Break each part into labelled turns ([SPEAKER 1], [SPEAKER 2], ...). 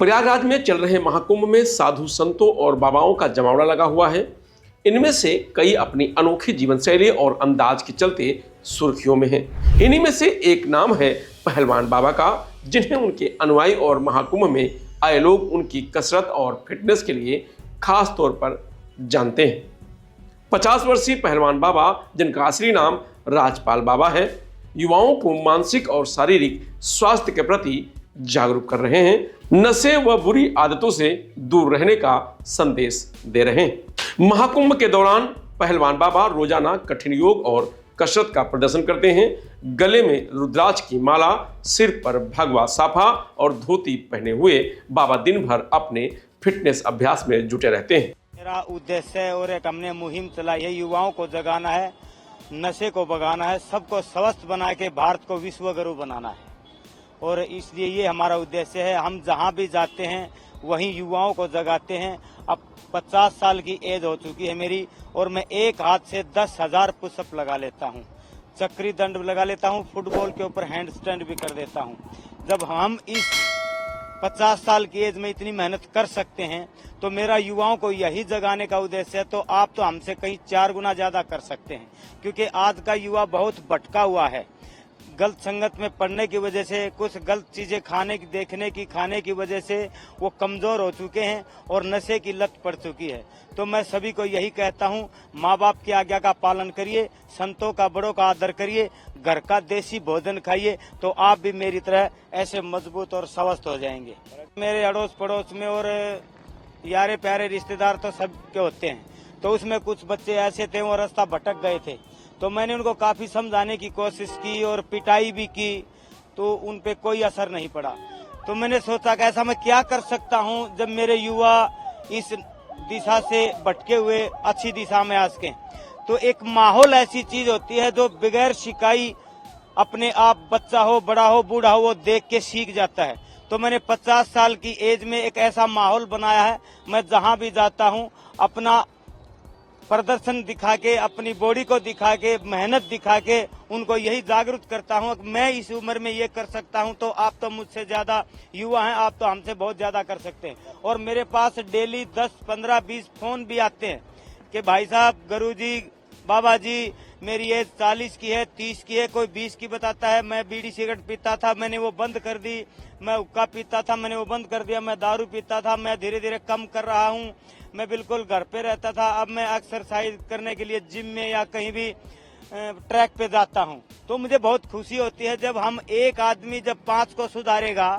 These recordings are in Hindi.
[SPEAKER 1] प्रयागराज में चल रहे महाकुंभ में साधु संतों और बाबाओं का जमावड़ा लगा हुआ है। इनमें से कई अपनी अनोखी जीवन शैली और अंदाज के चलते सुर्खियों में हैं। इन्हीं में से एक नाम है पहलवान बाबा का, जिन्हें उनके अनुयायी और महाकुंभ में आए लोग उनकी कसरत और फिटनेस के लिए खास तौर पर जानते हैं। 50 वर्षीय पहलवान बाबा, जिनका असली नाम राजपाल बाबा है, युवाओं को मानसिक और शारीरिक स्वास्थ्य के प्रति जागरूक कर रहे हैं, नशे व बुरी आदतों से दूर रहने का संदेश दे रहे हैं। महाकुंभ के दौरान पहलवान बाबा रोजाना कठिन योग और कसरत का प्रदर्शन करते हैं। गले में रुद्राक्ष की माला, सिर पर भगवा साफा और धोती पहने हुए बाबा दिन भर अपने फिटनेस अभ्यास में जुटे रहते हैं।
[SPEAKER 2] मेरा उद्देश्य और एक हमने मुहिम चलाई है, युवाओं को जगाना है, नशे को भगाना है, सबको स्वस्थ बना के भारत को विश्व गुरु बनाना है। और इसलिए ये हमारा उद्देश्य है। हम जहाँ भी जाते हैं वहीं युवाओं को जगाते हैं। अब 50 साल की एज हो चुकी है मेरी, और मैं एक हाथ से 10,000 पुशअप लगा लेता हूँ, चक्री दंड लगा लेता हूँ, फुटबॉल के ऊपर हैंड स्टैंड भी कर देता हूँ। जब हम इस 50 साल की एज में इतनी मेहनत कर सकते हैं तो मेरा युवाओं को यही जगाने का उद्देश्य है। तो आप तो हमसे कहीं 4 गुना ज्यादा कर सकते हैं, क्योंकि आज का युवा बहुत भटका हुआ है। गलत संगत में पड़ने की वजह से, कुछ गलत चीजें खाने की वजह से वो कमजोर हो चुके हैं और नशे की लत पड़ चुकी है। तो मैं सभी को यही कहता हूँ, माँ बाप की आज्ञा का पालन करिए, संतों का बड़ों का आदर करिए, घर का देसी भोजन खाइए, तो आप भी मेरी तरह ऐसे मजबूत और स्वस्थ हो जाएंगे। मेरे अड़ोस पड़ोस में और यारे प्यारे रिश्तेदार तो सबके होते हैं, तो उसमें कुछ बच्चे ऐसे थे वो रास्ता भटक गए थे, तो मैंने उनको काफी समझाने की कोशिश की और पिटाई भी की, तो उन पे कोई असर नहीं पड़ा। तो मैंने सोचा कि ऐसा मैं क्या कर सकता हूँ जब मेरे युवा इस दिशा से भटके हुए अच्छी दिशा में आ सकें। तो एक माहौल ऐसी चीज होती है जो बगैर शिकाई अपने आप, बच्चा हो बड़ा हो बूढ़ा हो, वो देख के सीख जाता है। तो मैंने 50 साल की एज में एक ऐसा माहौल बनाया है, मैं जहाँ भी जाता हूँ अपना प्रदर्शन दिखा के, अपनी बॉडी को दिखा के, मेहनत दिखा के उनको यही जागरूक करता हूँ कि मैं इस उम्र में ये कर सकता हूँ, तो आप तो मुझसे ज्यादा युवा हैं, आप तो हमसे बहुत ज्यादा कर सकते हैं। और मेरे पास डेली 10, 15, 20 फोन भी आते हैं कि भाई साहब, गुरुजी, बाबा जी, मेरी एज 40 की है, 30 की है, कोई 20 की बताता है। मैं बीड़ी सिगरेट पीता था, मैंने वो बंद कर दी। मैं हुक्का पीता था, मैंने वो बंद कर दिया। मैं दारू पीता था, मैं धीरे धीरे कम कर रहा हूँ। मैं बिल्कुल घर पे रहता था, अब मैं एक्सरसाइज करने के लिए जिम में या कहीं भी ट्रैक पे जाता हूँ। तो मुझे बहुत खुशी होती है जब हम एक आदमी जब 5 को सुधारेगा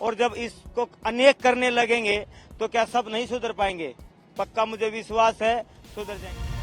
[SPEAKER 2] और जब इसको अनेक करने लगेंगे तो क्या सब नहीं सुधर पाएंगे? पक्का मुझे विश्वास है सुधर जाएंगे।